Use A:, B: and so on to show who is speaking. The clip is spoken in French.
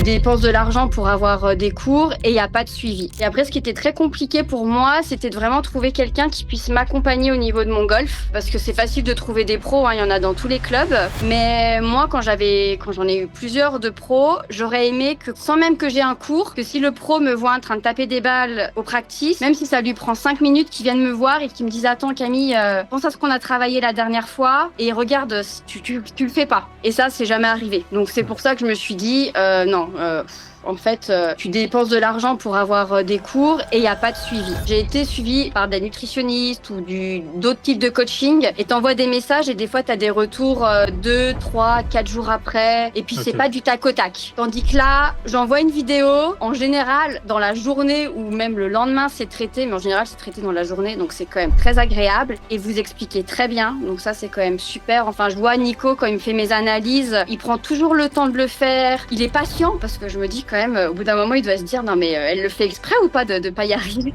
A: dépenses de l'argent pour avoir des cours et il n'y a pas de suivi. Et après, ce qui était très compliqué pour moi, c'était de vraiment trouver quelqu'un qui puisse m'accompagner au niveau de mon golf, parce que c'est facile de trouver des pros, hein, il y en a dans tous les clubs. Mais moi, quand j'en ai eu plusieurs de pros, j'aurais aimé que, sans même que j'ai un cours, que si le pro me voit en train de taper des balles au practice, même si ça lui prend 5 minutes, qu'il vienne me voir et qu'il me dise attends Camille, pense à ce qu'on a travaillé la dernière fois et regarde, tu le fais pas. Et ça, c'est jamais arrivé. Donc c'est pour ça que je me suis dit non. En fait, tu dépenses de l'argent pour avoir des cours et il n'y a pas de suivi. J'ai été suivie par des nutritionnistes ou d'autres types de coaching et t'envoies des messages et des fois t'as des retours 2, 3, 4 jours après et puis c'est pas du tac au tac. Tandis que là, j'envoie une vidéo, en général dans la journée ou même le lendemain c'est traité, mais en général c'est traité dans la journée donc c'est quand même très agréable et vous expliquez très bien, donc ça c'est quand même super. Enfin, je vois Nico quand il me fait mes analyses, il prend toujours le temps de le faire, il est patient parce que je me dis quand même, au bout d'un moment, il doit se dire non mais elle le fait exprès ou pas de pas y arriver.